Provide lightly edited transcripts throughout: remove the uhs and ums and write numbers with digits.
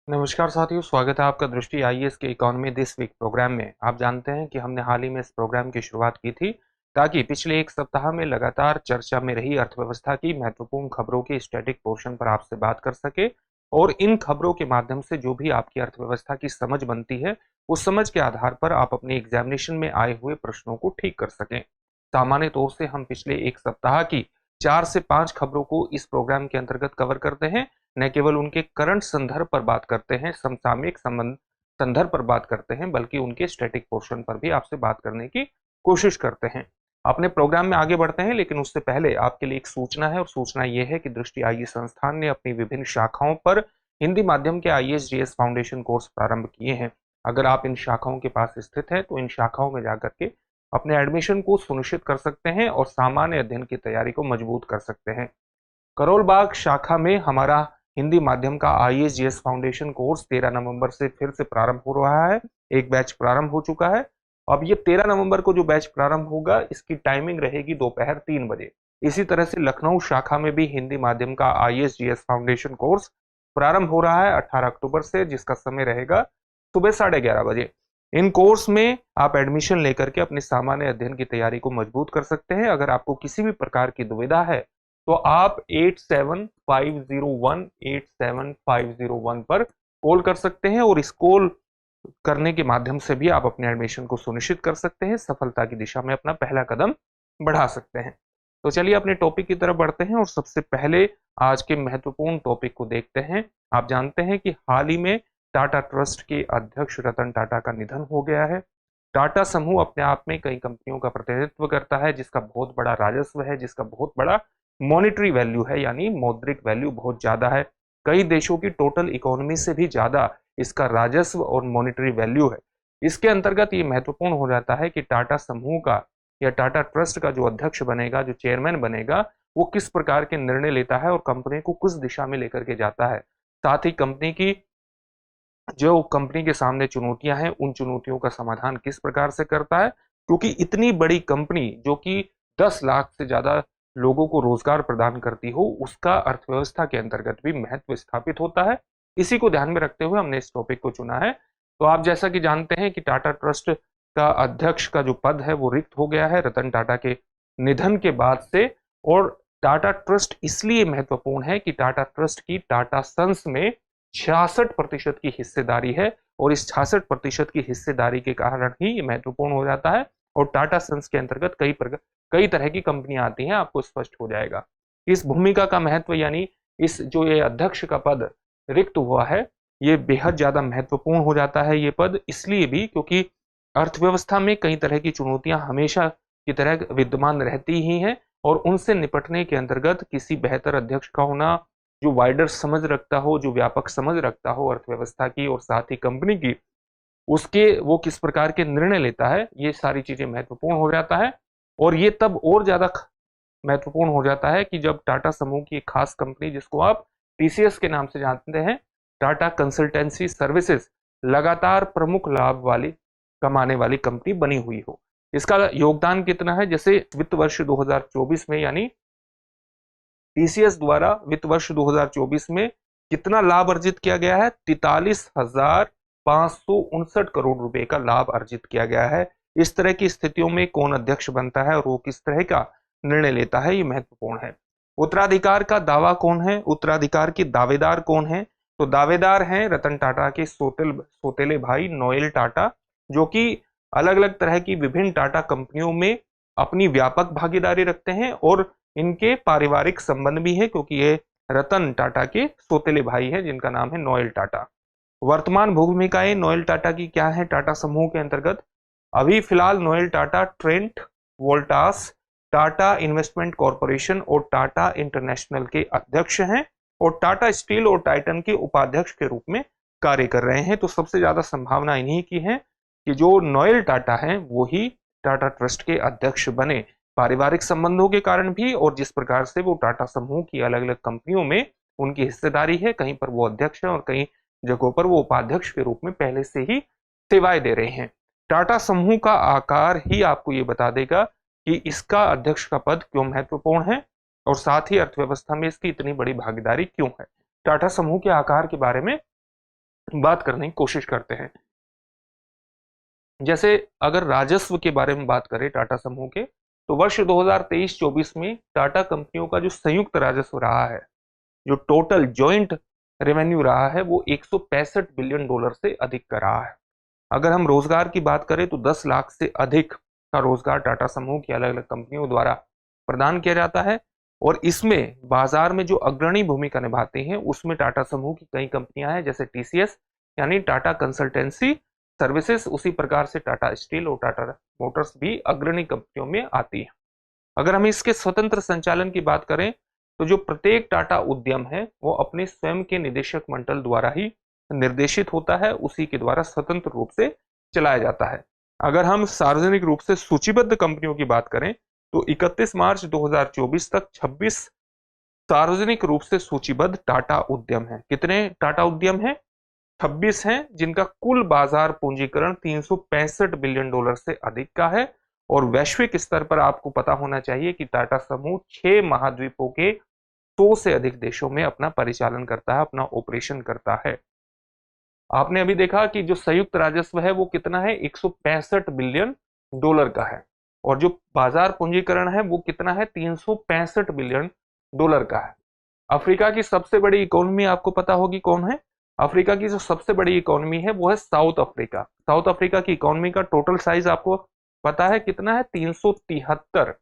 नमस्कार साथियों, स्वागत है आपका दृष्टि आईएएस के इकोनॉमी दिस वीक प्रोग्राम में। आप जानते हैं कि हमने हाल ही में इस प्रोग्राम की शुरुआत की थी ताकि पिछले एक सप्ताह में लगातार चर्चा में रही अर्थव्यवस्था की महत्वपूर्ण खबरों के स्टैटिक पोर्शन पर आपसे बात कर सके और इन खबरों के माध्यम से जो भी आपकी अर्थव्यवस्था की समझ बनती है, उस समझ के आधार पर आप अपने एग्जामिनेशन में आए हुए प्रश्नों को ठीक कर सकें। सामान्य तौर से हम पिछले एक सप्ताह की 4 से 5 खबरों को इस प्रोग्राम के अंतर्गत कवर करते हैं। न केवल उनके करंट संदर्भ पर बात करते हैं, समसामयिक संबंध संदर्भ पर बात करते हैं, बल्कि उनके स्टैटिक पोर्शन पर भी आपसे बात करने की कोशिश करते हैं। अपने प्रोग्राम में आगे बढ़ते हैं, लेकिन उससे पहले आपके लिए एक सूचना है और सूचना यह है कि दृष्टि आईएएस संस्थान ने अपनी विभिन्न शाखाओं पर हिंदी माध्यम के आईएएस जीएस फाउंडेशन कोर्स प्रारंभ किए हैं। अगर आप इन शाखाओं के पास स्थित हैं तो इन शाखाओं में जाकर के अपने एडमिशन को सुनिश्चित कर सकते हैं और सामान्य अध्ययन की तैयारी को मजबूत कर सकते हैं। करोल बाग शाखा में हमारा हिंदी माध्यम का आईएएस जीएस फाउंडेशन कोर्स 13 नवंबर से फिर से प्रारंभ हो रहा है। एक बैच प्रारंभ हो चुका है। अब ये 13 नवंबर को जो बैच प्रारंभ होगा, इसकी टाइमिंग रहेगी दोपहर 3 बजे। इसी तरह से लखनऊ शाखा में भी हिंदी माध्यम का आईएएस जीएस फाउंडेशन कोर्स प्रारंभ हो रहा है 18 अक्टूबर से, जिसका समय रहेगा सुबह 11:30 बजे। इन कोर्स में आप एडमिशन लेकर के अपने सामान्य अध्ययन की तैयारी को मजबूत कर सकते हैं। अगर आपको किसी भी प्रकार की दुविधा है तो आप 8750187501 पर कॉल कर सकते हैं और इस कॉल करने के माध्यम से भी आप अपने एडमिशन को सुनिश्चित कर सकते हैं, सफलता की दिशा में अपना पहला कदम बढ़ा सकते हैं। तो चलिए अपने टॉपिक की तरफ बढ़ते हैं और सबसे पहले आज के महत्वपूर्ण टॉपिक को देखते हैं। आप जानते हैं कि हाल ही में टाटा ट्रस्ट के अध्यक्ष रतन टाटा का निधन हो गया है। टाटा समूह अपने आप में कई कंपनियों का प्रतिनिधित्व करता है, जिसका बहुत बड़ा राजस्व है, जिसका बहुत बड़ा मॉनेटरी वैल्यू है, यानी मौद्रिक वैल्यू बहुत ज्यादा है। कई देशों की टोटल इकोनॉमी से भी ज्यादा इसका राजस्व और मॉनेटरी वैल्यू है। इसके अंतर्गत ये महत्वपूर्ण हो जाता है कि टाटा समूह का या टाटा ट्रस्ट का जो अध्यक्ष बनेगा, जो चेयरमैन बनेगा, वो किस प्रकार के निर्णय लेता है और कंपनी को किस दिशा में लेकर के जाता है। साथ ही कंपनी के सामने चुनौतियां हैं, उन चुनौतियों का समाधान किस प्रकार से करता है, क्योंकि इतनी बड़ी कंपनी जो कि 10 लाख से ज्यादा लोगों को रोजगार प्रदान करती हो, उसका अर्थव्यवस्था के अंतर्गत भी महत्व स्थापित होता है। इसी को ध्यान में रखते हुए हमने इस टॉपिक को चुना है। तो आप जैसा कि जानते हैं कि टाटा ट्रस्ट का अध्यक्ष का जो पद है वो रिक्त हो गया है रतन टाटा के निधन के बाद से। और टाटा ट्रस्ट इसलिए महत्वपूर्ण है कि टाटा ट्रस्ट की टाटा सन्स में 66% की हिस्सेदारी है और इस 66% की हिस्सेदारी के कारण ही ये महत्वपूर्ण हो जाता है। और टाटा सन्स के अंतर्गत कई तरह की कंपनियां आती हैं, आपको स्पष्ट हो जाएगा। इस भूमिका का महत्व, यानी इस जो ये अध्यक्ष का पद रिक्त हुआ है, ये बेहद ज्यादा महत्वपूर्ण हो जाता है। ये पद इसलिए भी क्योंकि अर्थव्यवस्था में कई तरह की चुनौतियां हमेशा की तरह विद्यमान रहती ही हैं और उनसे निपटने के अंतर्गत किसी बेहतर अध्यक्ष का होना, जो वाइडर समझ रखता हो, जो व्यापक समझ रखता हो अर्थव्यवस्था की और साथ ही कंपनी की, उसके वो किस प्रकार के निर्णय लेता है, ये सारी चीजें महत्वपूर्ण हो जाता है। और ये तब और ज्यादा महत्वपूर्ण हो जाता है कि जब टाटा समूह की एक खास कंपनी, जिसको आप टीसीएस के नाम से जानते हैं, टाटा कंसल्टेंसी सर्विसेज, लगातार प्रमुख लाभ वाली कमाने वाली कंपनी बनी हुई हो। इसका योगदान कितना है, जैसे वित्त वर्ष 2024 में, यानी टीसीएस द्वारा वित्त वर्ष 2024 में कितना लाभ अर्जित किया गया है, 43,559 करोड़ रुपए का लाभ अर्जित किया गया है। इस तरह की स्थितियों में कौन अध्यक्ष बनता है और वो किस तरह का निर्णय लेता है, ये महत्वपूर्ण है। उत्तराधिकार का दावा कौन है, उत्तराधिकार के दावेदार कौन है, तो दावेदार हैं रतन टाटा के सोतेले भाई नोएल टाटा, जो कि अलग अलग तरह की विभिन्न टाटा कंपनियों में अपनी व्यापक भागीदारी रखते हैं और इनके पारिवारिक संबंध भी है, क्योंकि ये रतन टाटा के सोतेले भाई हैं जिनका नाम है नोएल टाटा। वर्तमान भूमिकाएं नोएल टाटा की क्या है टाटा समूह के अंतर्गत? अभी फिलहाल Noel Tata Trent Voltas, Tata investment corporation और टाटा इंटरनेशनल के अध्यक्ष हैं और टाटा स्टील और टाइटन के उपाध्यक्ष के रूप में कार्य कर रहे हैं। तो सबसे ज्यादा संभावना इन्हीं की है कि जो नोएल टाटा हैं वो ही टाटा ट्रस्ट के अध्यक्ष बने, पारिवारिक संबंधों के कारण भी और जिस प्रकार से वो टाटा समूह की अलग अलग कंपनियों में उनकी हिस्सेदारी है, कहीं पर वो अध्यक्ष है और कई जगहों पर वो उपाध्यक्ष के रूप में पहले से ही सेवाएं दे रहे हैं। टाटा समूह का आकार ही आपको ये बता देगा कि इसका अध्यक्ष का पद क्यों महत्वपूर्ण है और साथ ही अर्थव्यवस्था में इसकी इतनी बड़ी भागीदारी क्यों है। टाटा समूह के आकार के बारे में बात करने की कोशिश करते हैं। जैसे अगर राजस्व के बारे में बात करें टाटा समूह के, तो वर्ष 2023-24 में टाटा कंपनियों का जो संयुक्त राजस्व रहा है, जो टोटल जॉइंट रेवेन्यू रहा है, वो 165 बिलियन डॉलर से अधिक का रहा है। अगर हम रोजगार की बात करें तो 10 लाख से अधिक का रोजगार टाटा समूह की अलग अलग कंपनियों द्वारा प्रदान किया जाता है। और इसमें बाजार में जो अग्रणी भूमिका निभाते हैं उसमें टाटा समूह की कई कंपनियां हैं, जैसे टीसीएस यानी टाटा कंसल्टेंसी सर्विसेज, उसी प्रकार से टाटा स्टील और टाटा मोटर्स भी अग्रणी कंपनियों में आती है। अगर हम इसके स्वतंत्र संचालन की बात करें तो जो प्रत्येक टाटा उद्यम है वो अपने स्वयं के निदेशक मंडल द्वारा ही निर्देशित होता है, उसी के द्वारा स्वतंत्र रूप से चलाया जाता है। अगर हम सार्वजनिक रूप से सूचीबद्ध कंपनियों की बात करें तो 31 मार्च 2024 तक 26 सार्वजनिक रूप से सूचीबद्ध टाटा उद्यम है। कितने टाटा उद्यम हैं? 26 हैं, जिनका कुल बाजार पूंजीकरण 365 बिलियन डॉलर से अधिक का है। और वैश्विक स्तर पर आपको पता होना चाहिए कि टाटा समूह 6 महाद्वीपों के 100 से अधिक देशों में अपना परिचालन करता है, अपना ऑपरेशन करता है। आपने अभी देखा कि जो संयुक्त राजस्व है वो कितना है, 165 बिलियन डॉलर का है, और जो बाजार पूंजीकरण है वो कितना है, 365 बिलियन डॉलर का है। अफ्रीका की सबसे बड़ी इकोनॉमी आपको पता होगी कौन है? अफ्रीका की जो सबसे बड़ी इकोनॉमी है वो है साउथ अफ्रीका। साउथ अफ्रीका की इकोनॉमी का टोटल साइज आपको पता है कितना है? 373,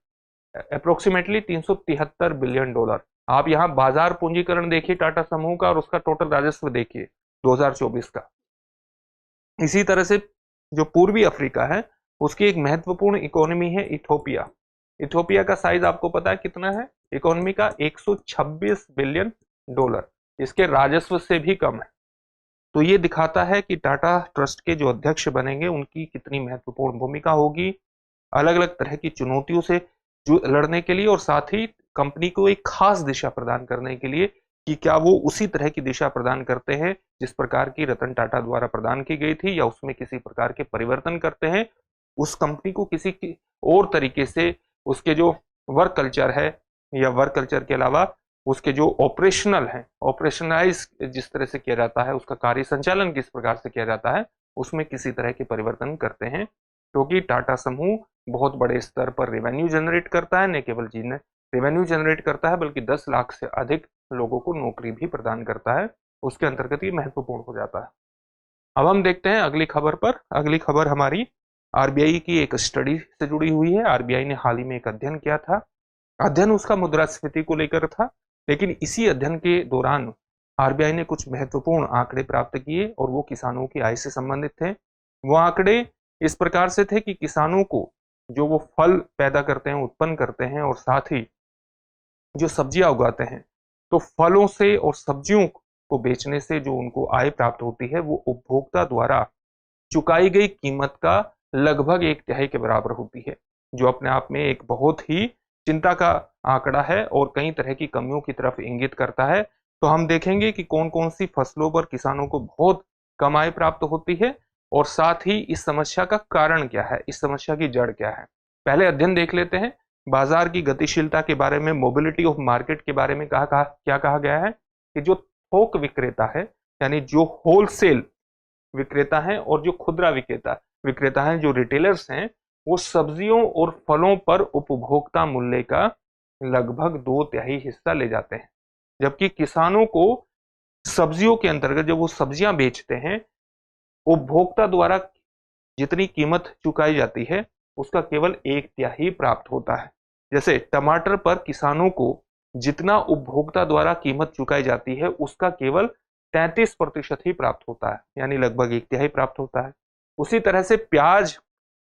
अप्रोक्सीमेटली 373 बिलियन डॉलर। आप यहाँ बाजार पूंजीकरण देखिए टाटा समूह का और उसका टोटल राजस्व देखिए 2024 का। इसी तरह से जो पूर्वी अफ्रीका है उसकी एक महत्वपूर्ण इकोनॉमी है इथोपिया। इथोपिया का साइज आपको पता है कितना है इकोनॉमी का? 126 बिलियन डॉलर, इसके राजस्व से भी कम है। तो ये दिखाता है कि टाटा ट्रस्ट के जो अध्यक्ष बनेंगे उनकी कितनी महत्वपूर्ण भूमिका होगी अलग अलग तरह की चुनौतियों से लड़ने के लिए, और साथ ही कंपनी को एक खास दिशा प्रदान करने के लिए कि क्या वो उसी तरह की दिशा प्रदान करते हैं जिस प्रकार की रतन टाटा द्वारा प्रदान की गई थी, या उसमें किसी प्रकार के परिवर्तन करते हैं, उस कंपनी को किसी की और तरीके से उसके जो वर्क कल्चर है या वर्क कल्चर के अलावा उसके जो ऑपरेशनल है, ऑपरेशनलाइज जिस तरह से किया जाता है, उसका कार्य संचालन किस प्रकार से किया जाता है, उसमें किसी तरह के परिवर्तन करते हैं। क्योंकि टाटा समूह बहुत बड़े स्तर पर रेवेन्यू जनरेट करता है, न केवल रेवेन्यू जनरेट करता है बल्कि 10 लाख से अधिक लोगों को नौकरी भी प्रदान करता है, उसके अंतर्गत ये महत्वपूर्ण हो जाता है। अब हम देखते हैं अगली खबर पर। अगली खबर हमारी आरबीआई की एक स्टडी से जुड़ी हुई है। आरबीआई ने हाल ही में एक अध्ययन किया था। अध्ययन उसका मुद्रास्फीति को लेकर था, लेकिन इसी अध्ययन के दौरान आरबीआई ने कुछ महत्वपूर्ण आंकड़े प्राप्त किए और वो किसानों की आय से संबंधित थे। वो आंकड़े इस प्रकार से थे कि किसानों को जो वो फल पैदा करते हैं, उत्पन्न करते हैं, और साथ ही जो सब्जियां उगाते हैं, तो फलों से और सब्जियों को बेचने से जो उनको आय प्राप्त होती है वो उपभोक्ता द्वारा चुकाई गई कीमत का लगभग 1/3 के बराबर होती है, जो अपने आप में एक बहुत ही चिंता का आंकड़ा है और कई तरह की कमियों की तरफ इंगित करता है। तो हम देखेंगे कि कौन कौन सी फसलों पर किसानों को बहुत कम आय प्राप्त होती है और साथ ही इस समस्या का कारण क्या है, इस समस्या की जड़ क्या है। पहले अध्ययन देख लेते हैं। बाजार की गतिशीलता के बारे में, मोबिलिटी ऑफ मार्केट के बारे में क्या कहा गया है कि जो थोक विक्रेता है, यानी जो होलसेल विक्रेता हैं, और जो खुदरा विक्रेता हैं, जो रिटेलर्स हैं, वो सब्जियों और फलों पर उपभोक्ता मूल्य का लगभग 2/3 हिस्सा ले जाते हैं, जबकि किसानों को सब्जियों के अंतर्गत जब वो सब्जियां बेचते हैं, उपभोक्ता द्वारा जितनी कीमत चुकाई जाती है उसका केवल 1/3 प्राप्त होता है। जैसे टमाटर पर किसानों को जितना उपभोक्ता द्वारा कीमत चुकाई जाती है उसका केवल 33% ही प्राप्त होता है, यानी लगभग 1/3 प्राप्त होता है। उसी तरह से प्याज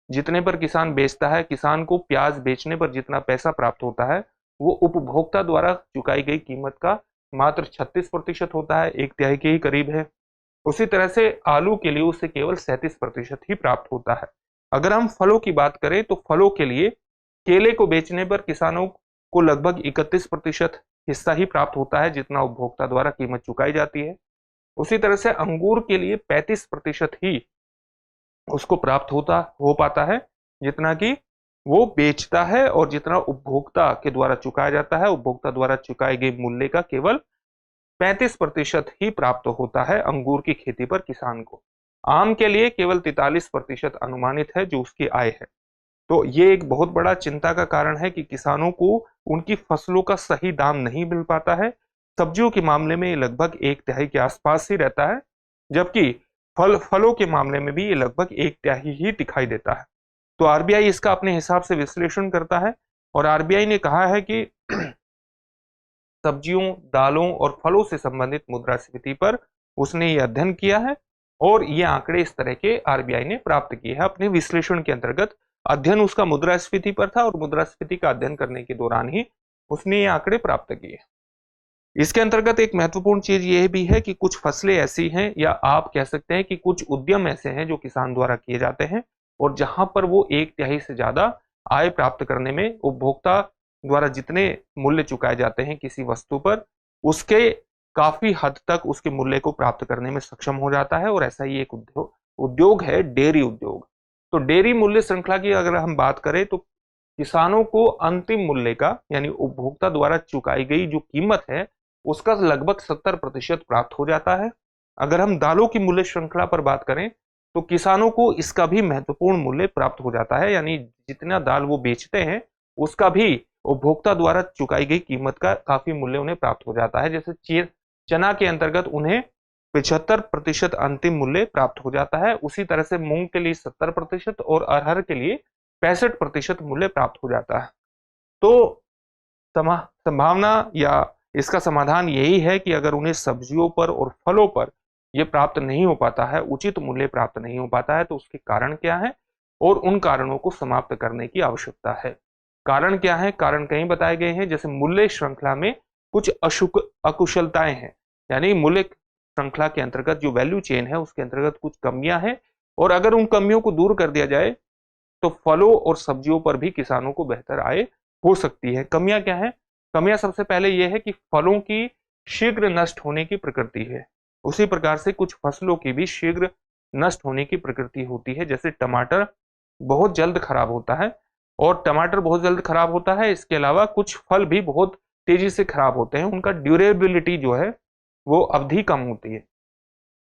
जितने पर किसान बेचता है, किसान को प्याज बेचने पर जितना पैसा प्राप्त होता है वो उपभोक्ता द्वारा चुकाई गई कीमत का मात्र 36% होता है, 1/3 के ही करीब है। उसी तरह से आलू के लिए उसे केवल 37% ही प्राप्त होता है। अगर हम फलों की बात करें तो फलों के लिए केले को बेचने पर किसानों को लगभग 31% हिस्सा ही प्राप्त होता है, जितना उपभोक्ता द्वारा कीमत चुकाई जाती है। उसी तरह से अंगूर के लिए 35% ही उसको प्राप्त हो पाता है, जितना कि वो बेचता है, और जितना उपभोक्ता के द्वारा चुकाया जाता है, उपभोक्ता द्वारा चुकाए गए मूल्य का केवल 35% ही प्राप्त होता है अंगूर की खेती पर किसान को। आम के लिए केवल 43% अनुमानित है जो उसकी आय है। तो ये एक बहुत बड़ा चिंता का कारण है कि किसानों को उनकी फसलों का सही दाम नहीं मिल पाता है। सब्जियों के मामले में ये लगभग 1/3 के आसपास ही रहता है, जबकि फलों के मामले में भी ये लगभग 1/3 ही दिखाई देता है। तो आरबीआई इसका अपने हिसाब से विश्लेषण करता है और आरबीआई ने कहा है कि सब्जियों, दालों और फलों से संबंधित मुद्रास्फीति पर उसने ये अध्ययन किया है और ये आंकड़े इस तरह के आरबीआई ने प्राप्त किए हैं अपने विश्लेषण के अंतर्गत। अध्ययन उसका मुद्रास्फीति पर था और मुद्रास्फीति का अध्ययन करने के दौरान ही उसने ये आंकड़े प्राप्त किए। इसके अंतर्गत एक महत्वपूर्ण चीज यह भी है कि कुछ फसलें ऐसी हैं, या आप कह सकते हैं कि कुछ उद्यम ऐसे हैं जो किसान द्वारा किए जाते हैं और जहां पर वो 1/3 से ज्यादा आय प्राप्त करने में उपभोक्ता द्वारा जितने मूल्य चुकाए जाते हैं किसी वस्तु पर, उसके काफी हद तक उसके मूल्य को प्राप्त करने में सक्षम हो जाता है। और ऐसा ही एक उद्योग है डेयरी उद्योग। तो डेयरी मूल्य श्रृंखला की अगर हम बात करें तो किसानों को अंतिम मूल्य का, यानी उपभोक्ता द्वारा चुकाई गई जो कीमत है, उसका लगभग 70% प्राप्त हो जाता है। अगर हम दालों की मूल्य श्रृंखला पर बात करें तो किसानों को इसका भी महत्वपूर्ण मूल्य प्राप्त हो जाता है, यानी जितना दाल वो बेचते हैं उसका भी उपभोक्ता द्वारा चुकाई गई कीमत का काफी मूल्य उन्हें प्राप्त हो जाता है। जैसे चना के अंतर्गत उन्हें 75% अंतिम मूल्य प्राप्त हो जाता है, उसी तरह से मूंग के लिए 70% और अरहर के लिए 65% मूल्य प्राप्त हो जाता है। तो संभावना या इसका समाधान यही है कि अगर उन्हें सब्जियों पर और फलों पर यह प्राप्त नहीं हो पाता है, उचित मूल्य प्राप्त नहीं हो पाता है, तो उसके कारण क्या है और उन कारणों को समाप्त करने की आवश्यकता है। कारण क्या है? कारण कहीं बताए गए हैं, जैसे मूल्य श्रृंखला में कुछ अकुशलताएं हैं, यानी मूल्य श्रृंखला के अंतर्गत जो वैल्यू चेन है उसके अंतर्गत कुछ कमियां हैं, और अगर उन कमियों को दूर कर दिया जाए तो फलों और सब्जियों पर भी किसानों को बेहतर आय हो सकती है। कमियां क्या है? कमियां सबसे पहले यह है कि फलों की शीघ्र नष्ट होने की प्रकृति है, उसी प्रकार से कुछ फसलों की भी शीघ्र नष्ट होने की प्रकृति होती है। जैसे टमाटर बहुत जल्द खराब होता है, और टमाटर बहुत जल्द खराब होता है, इसके अलावा कुछ फल भी बहुत तेजी से खराब होते हैं, उनका ड्यूरेबिलिटी जो है वो अवधि कम होती है,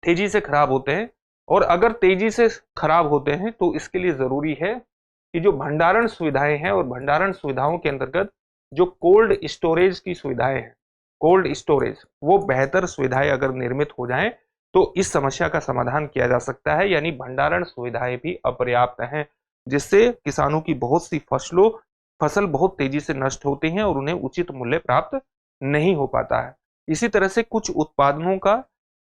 तेजी से खराब होते हैं। और अगर तेजी से खराब होते हैं तो इसके लिए जरूरी है कि जो भंडारण सुविधाएं हैं, और भंडारण सुविधाओं के अंतर्गत जो कोल्ड स्टोरेज की सुविधाएं हैं, कोल्ड स्टोरेज, वो बेहतर सुविधाएं अगर निर्मित हो जाएं तो इस समस्या का समाधान किया जा सकता है। यानी भंडारण सुविधाएं भी अपर्याप्त हैं, जिससे किसानों की बहुत सी फसल बहुत तेजी से नष्ट होती हैं और उन्हें उचित मूल्य प्राप्त नहीं हो पाता है। इसी तरह से कुछ उत्पादनों का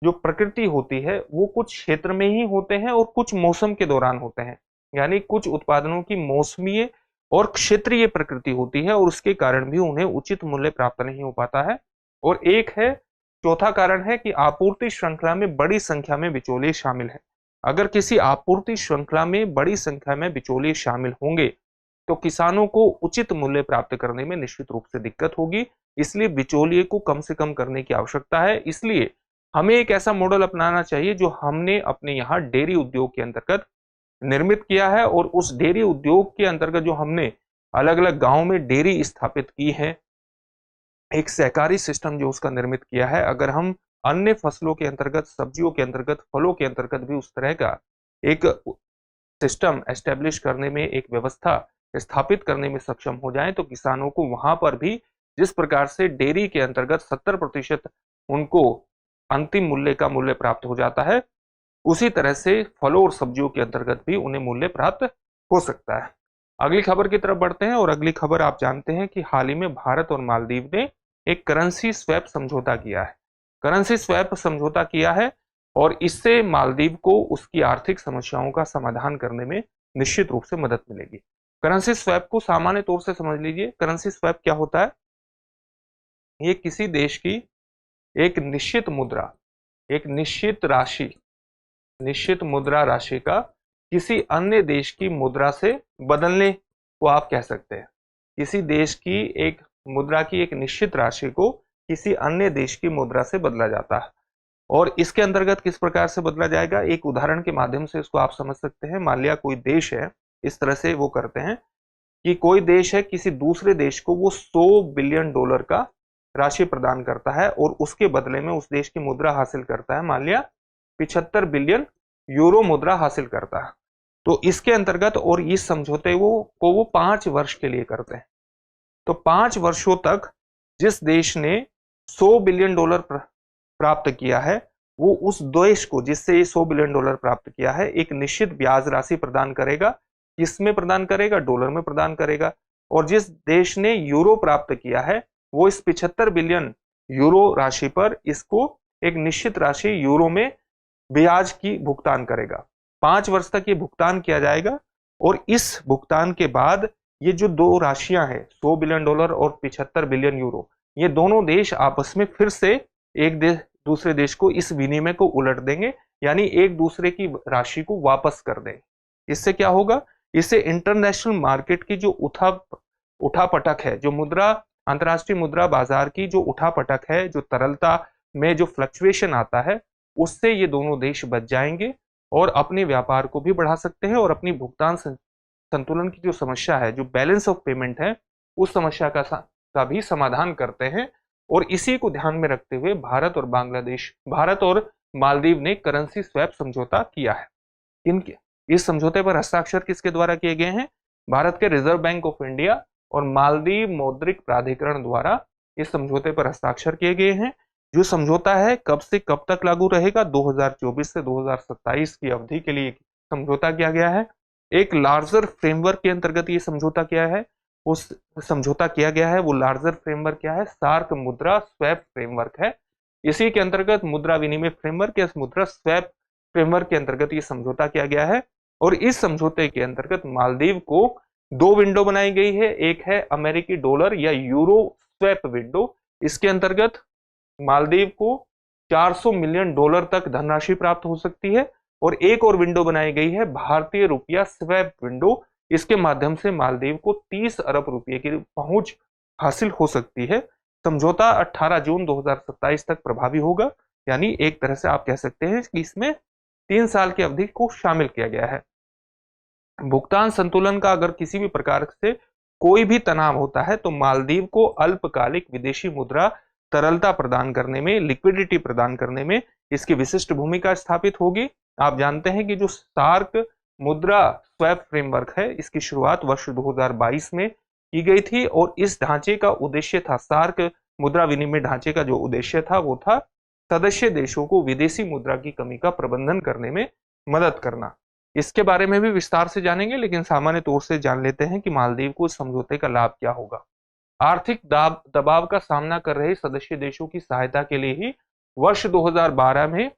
जो प्रकृति होती है वो कुछ क्षेत्र में ही होते हैं और कुछ मौसम के दौरान होते हैं, यानी कुछ उत्पादनों की मौसमीय और क्षेत्रीय प्रकृति होती है और उसके कारण भी उन्हें उचित मूल्य प्राप्त नहीं हो पाता है। और एक है, चौथा कारण है कि आपूर्ति श्रृंखला में बड़ी संख्या में बिचौलिए शामिल हैं। अगर किसी आपूर्ति श्रृंखला में बड़ी संख्या में बिचौलिए शामिल होंगे तो किसानों को उचित मूल्य प्राप्त करने में निश्चित रूप से दिक्कत होगी। इसलिए बिचौलिए को कम से कम करने की आवश्यकता है। इसलिए हमें एक ऐसा मॉडल अपनाना चाहिए जो हमने अपने यहाँ डेयरी उद्योग के अंतर्गत निर्मित किया है, और उस डेयरी उद्योग के अंतर्गत जो हमने अलग अलग गांव में डेयरी स्थापित की है, एक सहकारी सिस्टम जो उसका निर्मित किया है, अगर हम अन्य फसलों के अंतर्गत, सब्जियों के अंतर्गत, फलों के अंतर्गत भी उस तरह का एक सिस्टम एस्टेब्लिश करने में, एक व्यवस्था स्थापित करने में सक्षम हो जाए, तो किसानों को वहां पर भी जिस प्रकार से डेयरी के अंतर्गत 70% उनको अंतिम मूल्य का मूल्य प्राप्त हो जाता है, उसी तरह से फलों और सब्जियों के अंतर्गत भी उन्हें मूल्य प्राप्त हो सकता है। अगली खबर की तरफ बढ़ते हैं, और अगली खबर आप जानते हैं कि हाल ही में भारत और मालदीव ने एक करेंसी स्वैप समझौता किया है। करेंसी स्वैप समझौता किया है और इससे मालदीव को उसकी आर्थिक समस्याओं का समाधान करने में निश्चित रूप से मदद मिलेगी। करेंसी स्वैप को सामान्य तौर से समझ लीजिए। करेंसी स्वैप क्या होता है? ये किसी देश की एक निश्चित मुद्रा, एक निश्चित मुद्रा राशि का किसी अन्य देश की मुद्रा से बदलने को आप कह सकते हैं। किसी देश की एक मुद्रा की एक निश्चित राशि को किसी अन्य देश की मुद्रा से बदला जाता है। और इसके अंतर्गत किस प्रकार से बदला जाएगा, एक उदाहरण के माध्यम से इसको आप समझ सकते हैं। मान लिया कोई देश है, इस तरह से वो करते हैं कि कोई देश है, किसी दूसरे देश को वो $100 बिलियन का राशि प्रदान करता है और उसके बदले में उस देश की मुद्रा हासिल करता है। मान लिया 75 बिलियन यूरो मुद्रा हासिल करता है। तो इसके अंतर्गत और इस समझौते वो 5 वर्ष के लिए करते हैं। तो 5 वर्षों तक जिस देश ने $100 बिलियन प्राप्त किया है, वो उस देश को जिससे ये $100 बिलियन प्राप्त किया है एक निश्चित ब्याज राशि प्रदान करेगा। किसमें प्रदान करेगा? डॉलर में प्रदान करेगा। और जिस देश ने यूरो प्राप्त किया है, वो इस 75 बिलियन यूरो राशि पर इसको एक निश्चित राशि यूरो में ब्याज की भुगतान करेगा। 5 वर्ष तक ये भुगतान किया जाएगा और इस भुगतान के बाद ये जो दो राशियां हैं, $100 बिलियन और 75 बिलियन यूरो, ये दोनों देश आपस में फिर से एक देश दूसरे देश को इस विनिमय को उलट देंगे, यानी एक दूसरे की राशि को वापस कर देंगे। इससे क्या होगा? इससे इंटरनेशनल मार्केट की जो उठापटक है, जो अंतर्राष्ट्रीय मुद्रा बाजार की जो उठापटक है, जो तरलता में जो फ्लक्चुएशन आता है, उससे ये दोनों देश बच जाएंगे और अपने व्यापार को भी बढ़ा सकते हैं और अपनी भुगतान संतुलन की जो समस्या है, जो बैलेंस ऑफ पेमेंट है, उस समस्या का भी समाधान करते हैं। और इसी को ध्यान में रखते हुए भारत और मालदीव ने करेंसी स्वैप समझौता किया है। इस समझौते पर हस्ताक्षर किसके द्वारा किए गए हैं? भारत के रिजर्व बैंक ऑफ इंडिया और मालदीव मौद्रिक प्राधिकरण द्वारा इस समझौते पर हस्ताक्षर किए गए हैं। जो समझौता है कब से कब तक लागू रहेगा? 2024 से 2027 की अवधि के लिए समझौता किया गया है। एक लार्जर फ्रेमवर्क के अंतर्गत ये समझौता किया है। वो लार्जर फ्रेमवर्क क्या है? सार्क मुद्रा स्वैप फ्रेमवर्क है। इसी के अंतर्गत मुद्रा विनिमय फ्रेमवर्क या मुद्रा स्वैप फ्रेमवर्क के अंतर्गत ये समझौता किया गया है। और इस समझौते के अंतर्गत मालदीव को 2 विंडो बनाई गई है। एक है अमेरिकी डॉलर या यूरो स्वैप विंडो। इसके अंतर्गत मालदीव को $400 मिलियन तक धनराशि प्राप्त हो सकती है। और एक और विंडो बनाई गई है भारतीय रुपया स्वैप विंडो। इसके माध्यम से मालदीव को 30 अरब रुपये की पहुंच हासिल हो सकती है। समझौता 18 जून 2027 तक प्रभावी होगा, यानी एक तरह से आप कह सकते हैं कि इसमें 3 साल की अवधि को शामिल किया गया है। भुगतान संतुलन का अगर किसी भी प्रकार से कोई भी तनाव होता है तो मालदीव को अल्पकालिक विदेशी मुद्रा तरलता प्रदान करने में, लिक्विडिटी प्रदान करने में इसकी विशिष्ट भूमिका स्थापित होगी। आप जानते हैं कि जो सार्क मुद्रा स्वैप फ्रेमवर्क है, इसकी शुरुआत वर्ष 2022 में की गई थी और इस ढांचे का उद्देश्य था, सार्क मुद्रा विनिमय ढांचे का जो उद्देश्य था वो था सदस्य देशों को विदेशी मुद्रा की कमी का प्रबंधन करने में मदद करना। इसके बारे में भी विस्तार से जानेंगे, लेकिन सामान्य तौर से जान लेते हैं कि मालदीव को इस समझौते का लाभ क्या होगा। आर्थिक दबाव का सामना कर रहे सदस्य देशों की सहायता के लिए ही वर्ष 2012 में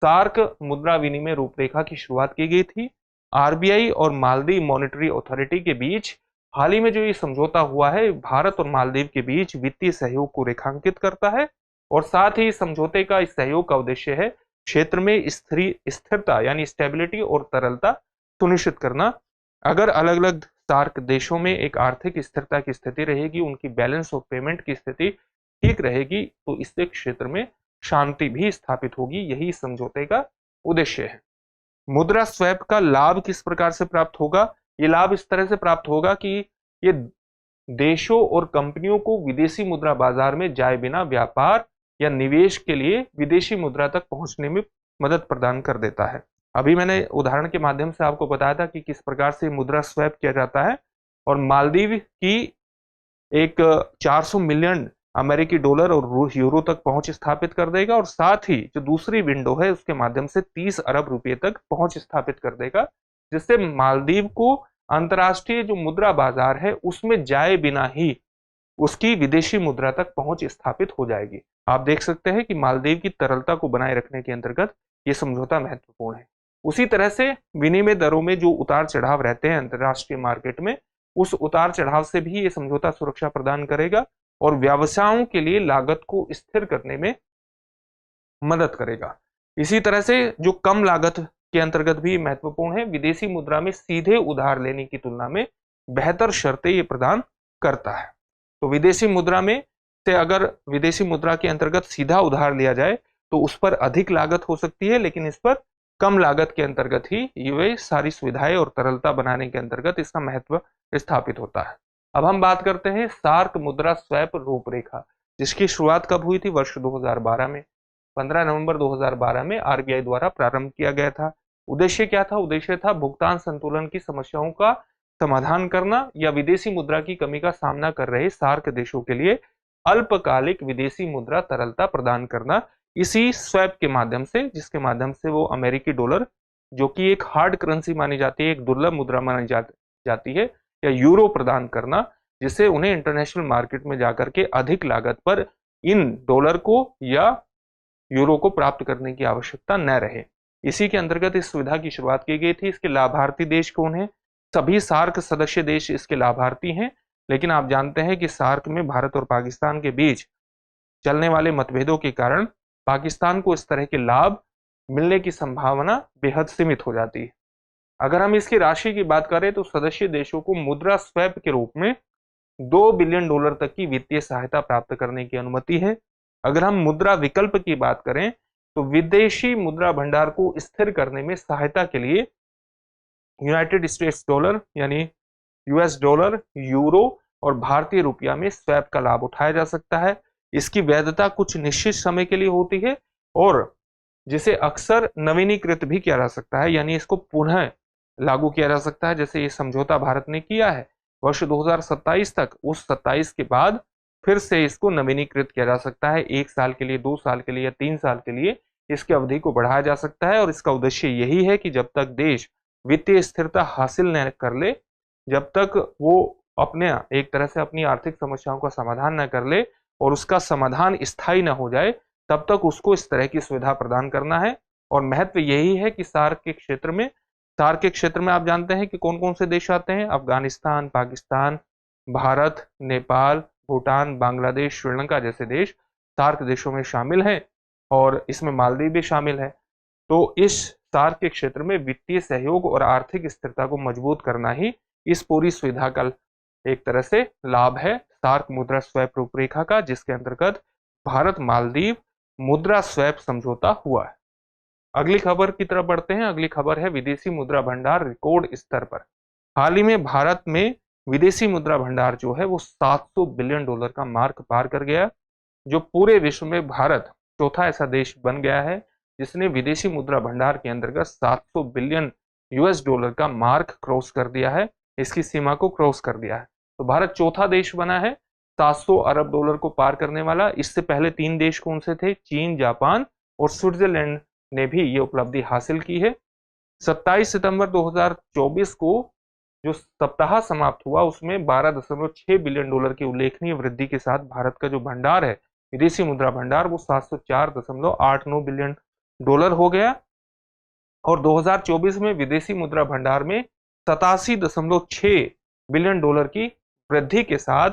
सार्क मुद्रा विनिमय रूपरेखा की शुरुआत की गई थी। आरबीआई और मालदीव मॉनेटरी अथॉरिटी के बीच हाल ही में जो ये समझौता हुआ है, भारत और मालदीव के बीच वित्तीय सहयोग को रेखांकित करता है और साथ ही समझौते का इस सहयोग का उद्देश्य है क्षेत्र में स्थिरता यानी स्टेबिलिटी और तरलता सुनिश्चित करना। अगर अलग अलग सार्क देशों में एक आर्थिक स्थिरता की स्थिति रहेगी, उनकी बैलेंस ऑफ पेमेंट की स्थिति ठीक रहेगी, तो इससे क्षेत्र में शांति भी स्थापित होगी। यही समझौते का उद्देश्य है। मुद्रा स्वैप का लाभ किस प्रकार से प्राप्त होगा? ये लाभ इस तरह से प्राप्त होगा कि ये देशों और कंपनियों को विदेशी मुद्रा बाजार में जाए बिना व्यापार या निवेश के लिए विदेशी मुद्रा तक पहुंचने में मदद प्रदान कर देता है। अभी मैंने उदाहरण के माध्यम से आपको बताया था कि किस प्रकार से मुद्रा स्वैप किया जाता है और मालदीव की एक 400 मिलियन अमेरिकी डॉलर और यूरो तक पहुंच स्थापित कर देगा और साथ ही जो दूसरी विंडो है उसके माध्यम से 30 अरब रुपए तक पहुंच स्थापित कर देगा, जिससे मालदीव को अंतर्राष्ट्रीय जो मुद्रा बाजार है उसमें जाए बिना ही उसकी विदेशी मुद्रा तक पहुंच स्थापित हो जाएगी। आप देख सकते हैं कि मालदीव की तरलता को बनाए रखने के अंतर्गत ये समझौता महत्वपूर्ण है। उसी तरह से विनिमय दरों में जो उतार चढ़ाव रहते हैं अंतर्राष्ट्रीय मार्केट में, उस उतार चढ़ाव से भी ये समझौता सुरक्षा प्रदान करेगा और व्यवसायों के लिए लागत को स्थिर करने में मदद करेगा। इसी तरह से जो कम लागत के अंतर्गत भी महत्वपूर्ण है, विदेशी मुद्रा में सीधे उधार लेने की तुलना में बेहतर शर्तें ये प्रदान करता है। तो विदेशी मुद्रा में से अगर विदेशी मुद्रा के अंतर्गत सीधा उधार लिया जाए तो उस पर अधिक लागत हो सकती है, लेकिन इस पर कम लागत के अंतर्गत ही ये सारी सुविधाएं और तरलता बनाने के अंतर्गत इसका महत्व स्थापित होता है। अब हम बात करते हैं सार्क मुद्रा स्वैप रूपरेखा। जिसकी शुरुआत कब हुई थी? वर्ष 2012 में। 15 नवंबर 2012 में आरबीआई द्वारा प्रारंभ किया गया था। उद्देश्य क्या था? उद्देश्य था भुगतान संतुलन की समस्याओं का समाधान करना या विदेशी मुद्रा की कमी का सामना कर रहे सार्क देशों के लिए अल्पकालिक विदेशी मुद्रा तरलता प्रदान करना, इसी स्वैप के माध्यम से, जिसके माध्यम से वो अमेरिकी डॉलर, जो कि एक हार्ड करेंसी मानी जाती है, एक दुर्लभ मुद्रा मानी जाती है, या यूरो प्रदान करना, जिससे उन्हें इंटरनेशनल मार्केट में जाकर के अधिक लागत पर इन डॉलर को या यूरो को प्राप्त करने की आवश्यकता न रहे। इसी के अंतर्गत इस सुविधा की शुरुआत की गई थी। इसके लाभार्थी देश कौन है? सभी सार्क सदस्य देश इसके लाभार्थी हैं, लेकिन आप जानते हैं कि सार्क में भारत और पाकिस्तान के बीच चलने वाले मतभेदों के कारण पाकिस्तान को इस तरह के लाभ मिलने की संभावना बेहद सीमित हो जाती है। अगर हम इसकी राशि की बात करें तो सदस्य देशों को मुद्रा स्वैप के रूप में 2 बिलियन डॉलर तक की वित्तीय सहायता प्राप्त करने की अनुमति है। अगर हम मुद्रा विकल्प की बात करें तो विदेशी मुद्रा भंडार को स्थिर करने में सहायता के लिए यूनाइटेड स्टेट्स डॉलर यानी यूएस डॉलर, यूरो और भारतीय रुपया में स्वैप का लाभ उठाया जा सकता है। इसकी वैधता कुछ निश्चित समय के लिए होती है और जिसे अक्सर नवीनीकृत भी किया जा सकता है, यानी इसको पुनः लागू किया जा सकता है, जैसे ये समझौता भारत ने किया है वर्ष 2027 तक। उस 27 के बाद फिर से इसको नवीनीकृत किया जा सकता है, 1 साल के लिए, 2 साल के लिए या 3 साल के लिए इसकी अवधि को बढ़ाया जा सकता है। और इसका उद्देश्य यही है कि जब तक देश वित्तीय स्थिरता हासिल न कर ले, जब तक वो अपने एक तरह से अपनी आर्थिक समस्याओं का समाधान न कर ले और उसका समाधान स्थायी न हो जाए, तब तक उसको इस तरह की सुविधा प्रदान करना है। और महत्व यही है कि सार्क के क्षेत्र में आप जानते हैं कि कौन कौन से देश आते हैं? अफगानिस्तान, पाकिस्तान, भारत, नेपाल, भूटान, बांग्लादेश, श्रीलंका जैसे देश सार्क देशों में शामिल हैं और इसमें मालदीव भी शामिल है। तो इस सार्क के क्षेत्र में वित्तीय सहयोग और आर्थिक स्थिरता को मजबूत करना ही इस पूरी सुविधा का एक तरह से लाभ है, सार्क मुद्रा स्वैप रूपरेखा का, जिसके अंतर्गत भारत मालदीव मुद्रा स्वैप समझौता हुआ है। अगली खबर की तरफ बढ़ते हैं। अगली खबर है विदेशी मुद्रा भंडार रिकॉर्ड स्तर पर। हाल ही में भारत में विदेशी मुद्रा भंडार जो है वो 700 बिलियन डॉलर का मार्क पार कर गया, जो पूरे विश्व में भारत चौथा ऐसा देश बन गया है जिसने विदेशी मुद्रा भंडार के अंतर्गत 700 बिलियन यूएस डॉलर का मार्क क्रॉस कर दिया है, इसकी सीमा को क्रॉस कर दिया है। तो भारत चौथा देश बना है 700 अरब डॉलर को पार करने वाला। इससे पहले 3 देश कौन से थे? चीन, जापान और स्विट्जरलैंड ने भी ये उपलब्धि हासिल की है। 27 सितंबर 2024 को जो सप्ताह समाप्त हुआ उसमें 12.6 बिलियन डॉलर की उल्लेखनीय वृद्धि के साथ भारत का जो भंडार है विदेशी मुद्रा भंडार वो 704.89 बिलियन डॉलर हो गया। और 2024 में विदेशी मुद्रा भंडार में 87.6 बिलियन डॉलर की वृद्धि के साथ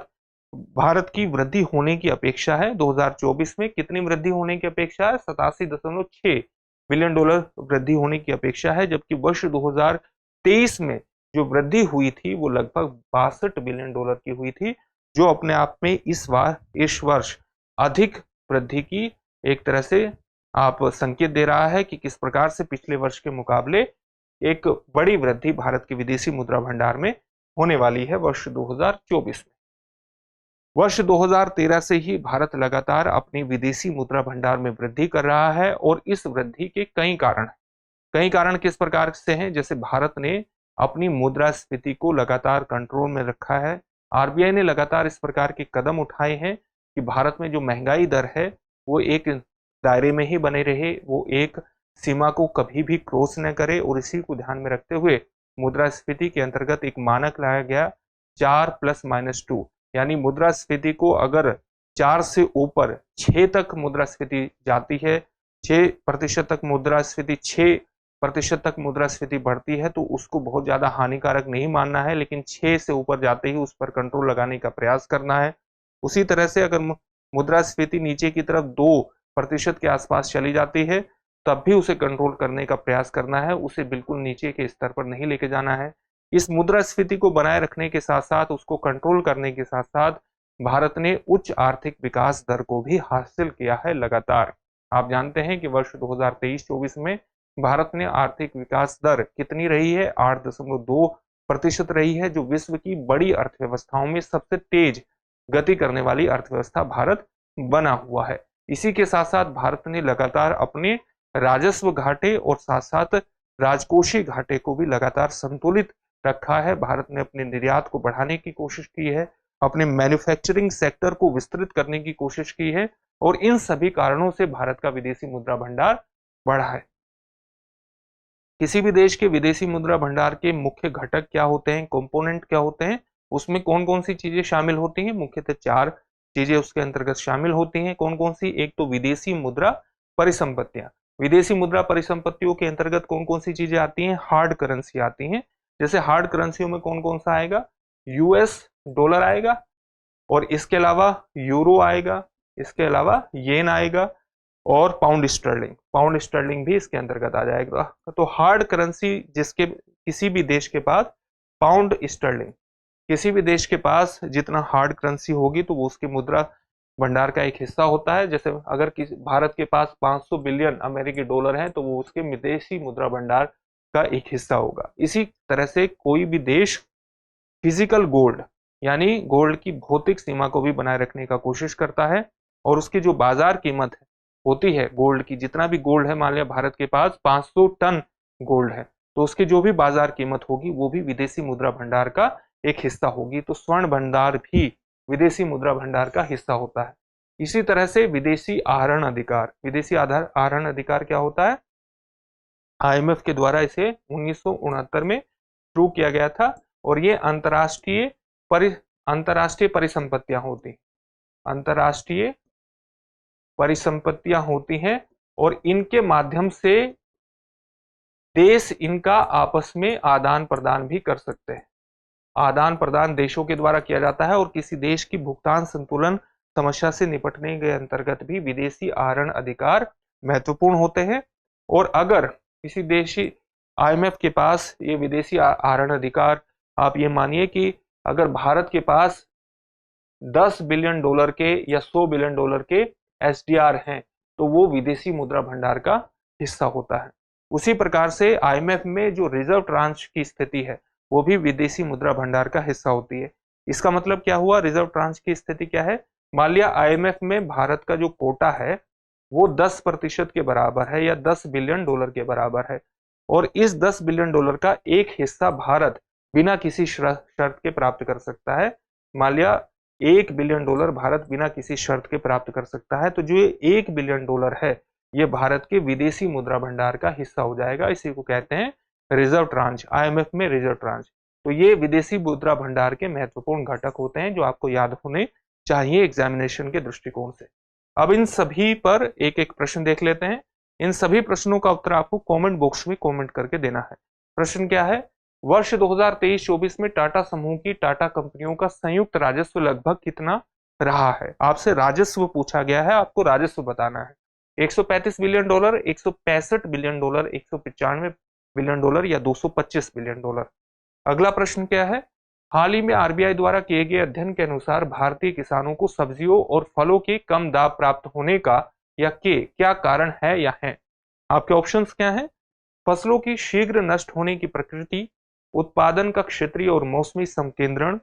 भारत की वृद्धि होने की अपेक्षा है। 2024 में कितनी वृद्धि होने की अपेक्षा है? 87.6 बिलियन डॉलर वृद्धि होने की अपेक्षा है, जबकि वर्ष 2023 में जो वृद्धि हुई थी वो लगभग 62 बिलियन डॉलर की हुई थी, जो अपने आप में इस वर्ष अधिक वृद्धि की एक तरह से आप संकेत दे रहा है कि किस प्रकार से पिछले वर्ष के मुकाबले एक बड़ी वृद्धि भारत के विदेशी मुद्रा भंडार में होने वाली है वर्ष 2024 में। वर्ष 2013 से ही भारत लगातार अपनी विदेशी मुद्रा भंडार में वृद्धि कर रहा है और इस वृद्धि के कई कारण किस प्रकार से हैं? जैसे भारत ने अपनी मुद्रास्फीति को लगातार कंट्रोल में रखा है। आरबीआई ने लगातार इस प्रकार के कदम उठाए हैं कि भारत में जो महंगाई दर है वो एक दायरे में ही बने रहे, वो एक सीमा को कभी भी क्रॉस न करे। और इसी को ध्यान में रखते हुए मुद्रास्फीति के अंतर्गत एक मानक लाया गया 4+-2, यानी मुद्रास्फीति को अगर 4 से ऊपर 6 तक मुद्रास्फीति जाती है, 6% तक मुद्रास्फीति 6% तक मुद्रास्फीति बढ़ती है तो उसको बहुत ज्यादा हानिकारक नहीं मानना है, लेकिन 6 से ऊपर जाते ही उस पर कंट्रोल लगाने का प्रयास करना है। उसी तरह से अगर मुद्रास्फीति नीचे की तरफ 2% के आसपास चली जाती है तब भी उसे कंट्रोल करने का प्रयास करना है, उसे बिल्कुल नीचे के स्तर पर नहीं लेके जाना है। इस मुद्रास्फीति को बनाए रखने के साथ साथ, उसको कंट्रोल करने के साथ साथ भारत ने उच्च आर्थिक विकास दर को भी हासिल किया है लगातार। आप जानते हैं कि वर्ष 2023-24 में भारत ने आर्थिक विकास दर कितनी रही है? 8.2% रही है, जो विश्व की बड़ी अर्थव्यवस्थाओं में सबसे तेज गति करने वाली अर्थव्यवस्था भारत बना हुआ है। इसी के साथ साथ भारत ने लगातार अपने राजस्व घाटे और साथ साथ राजकोषीय घाटे को भी लगातार संतुलित रखा है। भारत ने अपने निर्यात को बढ़ाने की कोशिश की है, अपने मैन्युफैक्चरिंग सेक्टर को विस्तृत करने की कोशिश की है और इन सभी कारणों से भारत का विदेशी मुद्रा भंडार बढ़ा है। किसी भी देश के विदेशी मुद्रा भंडार के मुख्य घटक क्या होते हैं, कंपोनेंट क्या होते हैं, उसमें कौन कौन सी चीजें शामिल होती हैं? मुख्यतः 4 चीजें उसके अंतर्गत शामिल होती हैं। कौन कौन सी? एक तो विदेशी मुद्रा परिसंपत्तियां। विदेशी मुद्रा परिसंपत्तियों के अंतर्गत कौन कौन सी चीजें आती हैं? हार्ड करेंसी आती हैं। जैसे हार्ड करेंसियों में कौन कौन सा आएगा? यूएस डॉलर आएगा और इसके अलावा यूरो आएगा, इसके अलावा येन आएगा और पाउंड स्टर्लिंग भी इसके अंतर्गत आ जाएगा। तो हार्ड करेंसी जिसके किसी भी देश के पास पाउंड स्टर्लिंग, किसी भी देश के पास जितना हार्ड करेंसी होगी तो वो उसके मुद्रा भंडार का एक हिस्सा होता है। जैसे अगर भारत के पास 500 बिलियन अमेरिकी डॉलर है तो वो उसके विदेशी मुद्रा भंडार का एक हिस्सा होगा। इसी तरह से कोई भी देश फिजिकल गोल्ड यानी गोल्ड की भौतिक सीमा को भी बनाए रखने का कोशिश करता है और उसकी जो बाजार कीमत है होती है गोल्ड की, जितना भी गोल्ड है, मान लिया भारत के पास 500 टन गोल्ड है तो उसकी जो भी बाजार कीमत होगी वो भी विदेशी मुद्रा भंडार का एक हिस्सा होगी। तो स्वर्ण भंडार भी विदेशी मुद्रा भंडार का हिस्सा होता है। इसी तरह से विदेशी आहरण अधिकार, विदेशी आहरण अधिकार क्या होता है? आईएमएफ के द्वारा इसे 1969 में शुरू किया गया था और ये अंतरराष्ट्रीय परिसंपत्तियां होती हैं और इनके माध्यम से देश इनका आपस में आदान प्रदान भी कर सकते हैं। आदान प्रदान देशों के द्वारा किया जाता है और किसी देश की भुगतान संतुलन समस्या से निपटने के अंतर्गत भी विदेशी आहरण अधिकार महत्वपूर्ण होते हैं। और अगर किसी देशी आईएमएफ के पास ये विदेशी आहरण अधिकार, आप ये मानिए कि अगर भारत के पास 10 बिलियन डॉलर के या 100 बिलियन डॉलर के एसडीआर हैं तो वो विदेशी मुद्रा भंडार का हिस्सा होता है। उसी प्रकार से आईएमएफ में जो रिजर्व ट्रांच की स्थिति है वो भी विदेशी मुद्रा भंडार का हिस्सा होती है। इसका मतलब क्या हुआ? रिजर्व ट्रांच की स्थिति क्या है? मान लिया आईएमएफ में भारत का जो कोटा है वो 10% के बराबर है या 10 बिलियन डॉलर के बराबर है और इस 10 बिलियन डॉलर का एक हिस्सा भारत बिना किसी शर्त के प्राप्त कर सकता है। मान लिया 1 बिलियन डॉलर भारत बिना किसी शर्त के प्राप्त कर सकता है तो जो 1 बिलियन डॉलर है ये भारत के विदेशी मुद्रा भंडार का हिस्सा हो जाएगा। इसी को कहते हैं रिजर्व ट्रांच, आईएमएफ में रिजर्व ट्रांच। तो ये विदेशी मुद्रा भंडार के महत्वपूर्ण घटक होते हैं जो आपको याद होने चाहिए एग्जामिनेशन के दृष्टिकोण से। अब इन सभी पर एक एक प्रश्न देख लेते हैं। इन सभी प्रश्नों का उत्तर आपको कमेंट बॉक्स में कमेंट करके देना है। प्रश्न क्या है? वर्ष 2023-24 में टाटा समूह की टाटा कंपनियों का संयुक्त राजस्व लगभग कितना रहा है? आपसे राजस्व पूछा गया है, आपको राजस्व बताना है। 135 billion dollar, 165 billion dollar, 195 billion dollar या 225 बिलियन डॉलर। अगला प्रश्न क्या है? हाल ही में आरबीआई द्वारा किए गए अध्ययन के अनुसार भारतीय किसानों को सब्जियों और फलों के कम दाम प्राप्त होने का या के क्या कारण है या है? आपके ऑप्शंस क्या हैं? फसलों की शीघ्र नष्ट होने की प्रकृति, उत्पादन का क्षेत्रीय और मौसमी संकेंद्रण,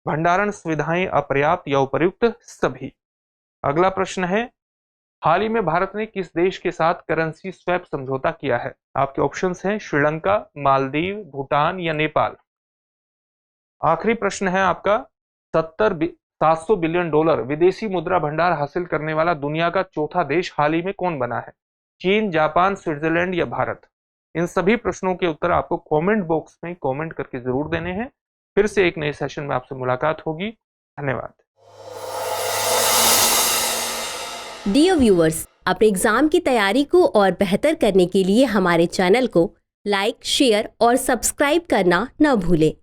भंडारण सुविधाएं अपर्याप्त या उपर्युक्त सभी। अगला प्रश्न है, हाल ही में भारत ने किस देश के साथ करेंसी स्वैप समझौता किया है? आपके ऑप्शंस हैं श्रीलंका, मालदीव, भूटान या नेपाल। आखिरी प्रश्न है आपका, 700 बिलियन डॉलर विदेशी मुद्रा भंडार हासिल करने वाला दुनिया का चौथा देश हाल ही में कौन बना है? चीन, जापान, स्विट्जरलैंड या भारत? इन सभी प्रश्नों के उत्तर आपको कमेंट बॉक्स में कमेंट करके जरूर देने हैं। फिर से एक नए सेशन में आपसे मुलाकात होगी। धन्यवाद। डियर व्यूअर्स, अपने एग्जाम की तैयारी को और बेहतर करने के लिए हमारे चैनल को लाइक, शेयर और सब्सक्राइब करना न भूलें।